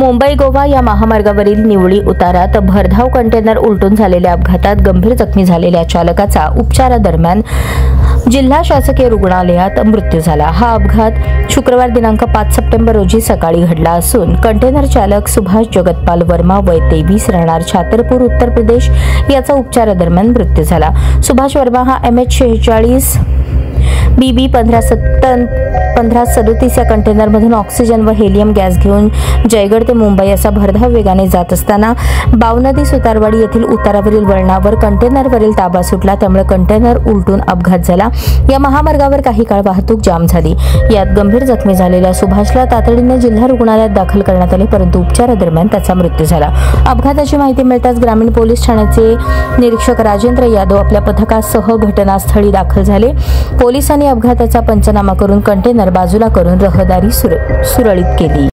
मुंबई गोवा या महामार्गावरील निवळी उतारात भरधाव कंटेनर उलटून झालेल्या अपघातात गंभीर जखमी झालेल्या चालकाचा उपचारादरम्यान जिल्हा शासकीय रुग्णालयात मृत्यू झाला। हा अपघात शुक्रवार दिनांक 5 सप्टेंबर रोजी सकाळी घडला असून कंटेनर चालक सुभाष जगतपाल वर्मा वय 23 राहणार छातरपूर उत्तर प्रदेश याचा उपचारादरम्यान मृत्यू झाला। सुभाष वर्मा हा MH46 BB 1537 या कंटेनरमधून ऑक्सिजन व हेलियम गॅस घेऊन जयगड ते मुंबई असा भरधाव वेगाने जात असताना बावनदी सुतारवाडी येथील उतारावरील वळणावर कंटेनरवरील ताबा सुटला, त्यामुळे कंटेनर उलटून अपघात झाला। या महामार्गावर काही काळ वाहतूक जाम झाली। यात गंभीर जखमी झालेल्या सुभाषला तातडीने जिल्हा रुग्णालयात दाखल करण्यात आले, परंतु उपचारादरम्यान त्याचा मृत्यू झाला। अपघाताची माहिती मिळताच ग्रामीण पोलीस ठाण्याचे निरीक्षक राजेंद्र यादव आपल्या पथकासह घटनास्थळी दाखल झाले। पोलिसांनी अपघाताचा पंचनामा करून कंटेनर बाजूला करून रहदारी सुरळीत केली।